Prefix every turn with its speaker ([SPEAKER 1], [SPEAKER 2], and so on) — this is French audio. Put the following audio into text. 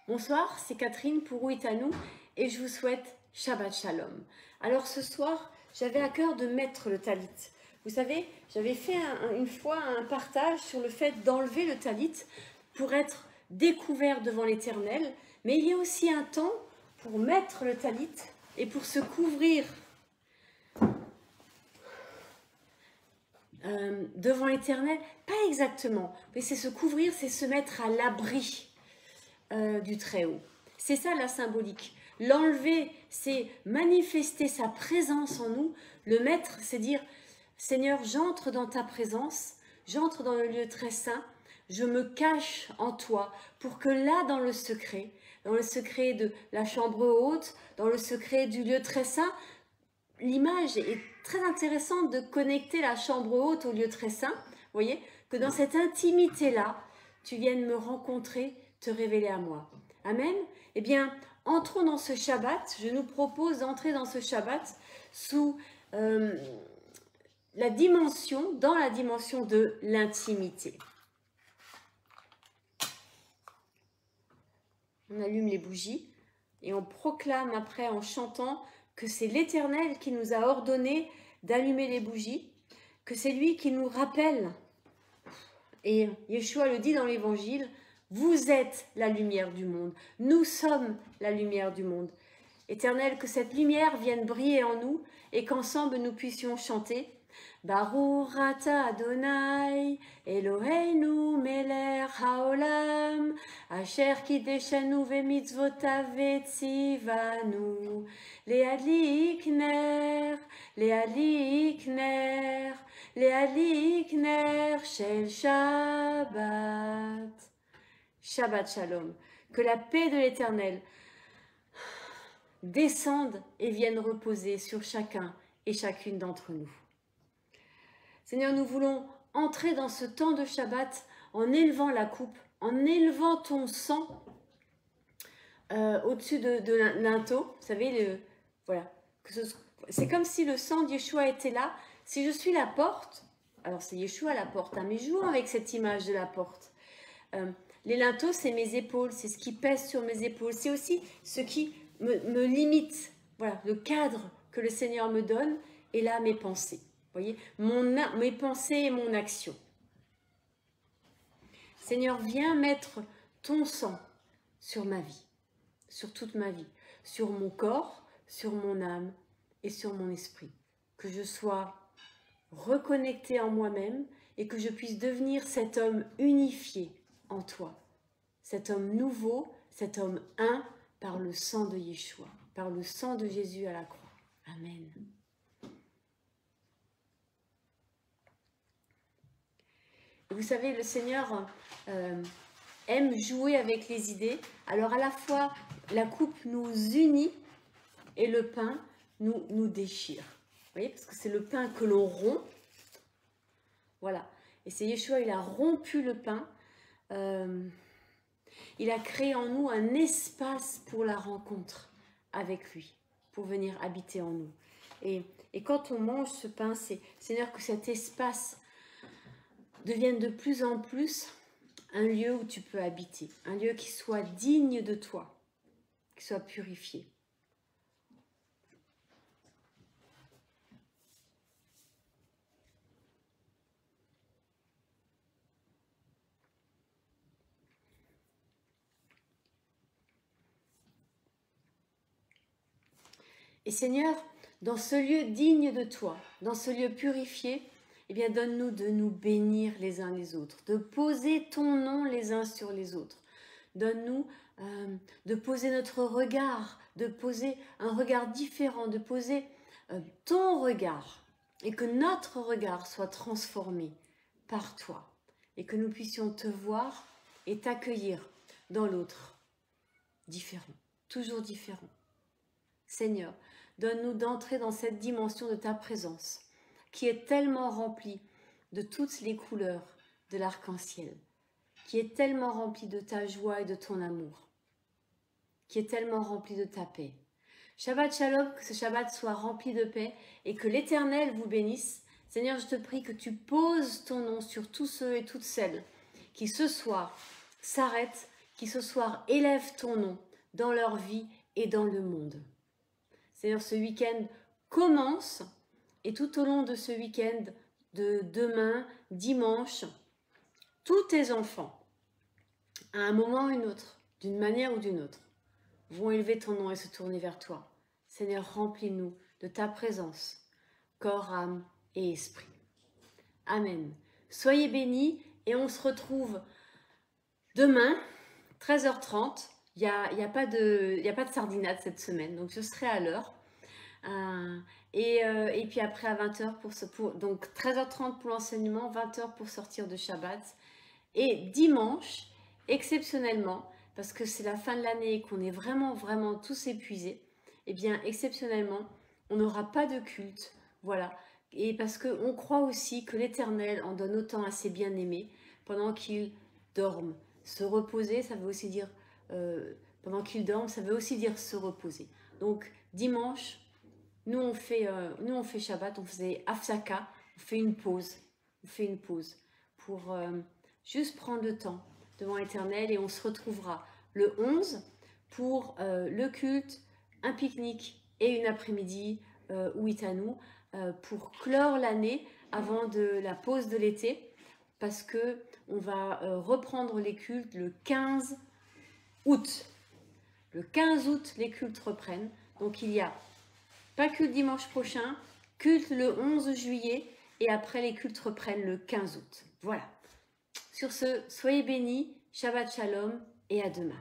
[SPEAKER 1] Bonsoir, c'est Catherine pour Uitanu et je vous souhaite Shabbat Shalom. Alors ce soir, j'avais à cœur de mettre le talit. Vous savez, j'avais fait une fois un partage sur le fait d'enlever le talit pour être découvert devant l'Éternel, mais il y a aussi un temps pour mettre le talit et pour se couvrir devant l'Éternel. Pas exactement, mais c'est se couvrir, c'est se mettre à l'abri du Très-Haut. C'est ça la symbolique. L'enlever, c'est manifester sa présence en nous. Le mettre, c'est dire, Seigneur, j'entre dans ta présence, j'entre dans le lieu très saint, je me cache en toi pour que là, dans le secret de la chambre haute, dans le secret du lieu très saint, l'image est très intéressante de connecter la chambre haute au lieu très saint. Vous voyez, que dans cette intimité-là, tu viennes me rencontrer, te révéler à moi. Amen. Eh bien, entrons dans ce Shabbat. Je nous propose d'entrer dans ce Shabbat sous dans la dimension de l'intimité. On allume les bougies et on proclame après en chantant que c'est l'Éternel qui nous a ordonné d'allumer les bougies, que c'est lui qui nous rappelle. Et Yeshua le dit dans l'Évangile, vous êtes la lumière du monde. Nous sommes la lumière du monde. Éternel, que cette lumière vienne briller en nous et qu'ensemble nous puissions chanter Baruch ata Adonai, Eloheinu melech haolam, asher kideshanu vemitzvotav vetzivanu, leadlik ner, leadlik ner, leadlik ner shel Shabbat. Shabbat Shalom, que la paix de l'Éternel descende et vienne reposer sur chacun et chacune d'entre nous. Seigneur, nous voulons entrer dans ce temps de Shabbat en élevant la coupe, en élevant ton sang au-dessus de linteau. Vous savez, voilà, c'est comme si le sang de Yeshua était là. Si je suis la porte, alors c'est Yeshua la porte, hein, mais jouons avec cette image de la porte. Les linteaux, c'est mes épaules, c'est ce qui pèse sur mes épaules. C'est aussi ce qui me limite. Voilà, le cadre que le Seigneur me donne. Et là, mes pensées. Vous voyez, mes pensées et mon action. Seigneur, viens mettre ton sang sur ma vie, sur toute ma vie, sur mon corps, sur mon âme et sur mon esprit. Que je sois reconnectée en moi-même et que je puisse devenir cet homme unifié en toi, cet homme nouveau, cet homme un par le sang de Yeshua, par le sang de Jésus à la croix. Amen. Vous savez, le Seigneur aime jouer avec les idées. Alors à la fois, la coupe nous unit et le pain nous déchire. Vous voyez, parce que c'est le pain que l'on rompt. Voilà. Et c'est Yeshua, il a rompu le pain. Il a créé en nous un espace pour la rencontre avec lui, pour venir habiter en nous. Et quand on mange ce pain, c'est Seigneur que cet espace devienne de plus en plus un lieu où tu peux habiter, un lieu qui soit digne de toi, qui soit purifié. Et Seigneur, dans ce lieu digne de toi, dans ce lieu purifié, eh bien, donne-nous de nous bénir les uns les autres, de poser ton nom les uns sur les autres. Donne-nous de poser notre regard, de poser un regard différent, de poser ton regard, et que notre regard soit transformé par toi, et que nous puissions te voir et t'accueillir dans l'autre, différent, toujours différent. Seigneur, donne-nous d'entrer dans cette dimension de ta présence, qui est tellement remplie de toutes les couleurs de l'arc-en-ciel, qui est tellement remplie de ta joie et de ton amour, qui est tellement remplie de ta paix. Shabbat Shalom, que ce Shabbat soit rempli de paix et que l'Éternel vous bénisse. Seigneur, je te prie que tu poses ton nom sur tous ceux et toutes celles qui ce soir s'arrêtent, qui ce soir élèvent ton nom dans leur vie et dans le monde. Seigneur, ce week-end commence et tout au long de ce week-end, de demain, dimanche, tous tes enfants, à un moment ou une autre, d'une manière ou d'une autre, vont élever ton nom et se tourner vers toi. Seigneur, remplis-nous de ta présence, corps, âme et esprit. Amen. Soyez bénis et on se retrouve demain, 13h30. Il n'y a pas de sardinade cette semaine, donc je serai à l'heure. Et puis après à 20h, donc 13h30 pour l'enseignement, 20h pour sortir de Shabbat. Et dimanche, exceptionnellement, parce que c'est la fin de l'année et qu'on est vraiment, vraiment tous épuisés, eh bien, exceptionnellement, on n'aura pas de culte, voilà. Et parce qu'on croit aussi que l'Éternel en donne autant à ses bien-aimés pendant qu'ils dorment. Se reposer, ça veut aussi dire, pendant qu'ils dorment, ça veut aussi dire se reposer. Donc, dimanche, nous on fait Shabbat, on faisait Hafsaka, on fait une pause pour juste prendre le temps devant l'Éternel et on se retrouvera le 11 pour le culte, un pique-nique et une après-midi Uitanu pour clore l'année avant de la pause de l'été parce que on va reprendre les cultes le 15 août. Le 15 août, les cultes reprennent. Donc il y a pas culte dimanche prochain, culte le 11 juillet et après les cultes reprennent le 15 août. Voilà. Sur ce, soyez bénis, Shabbat Shalom et à demain.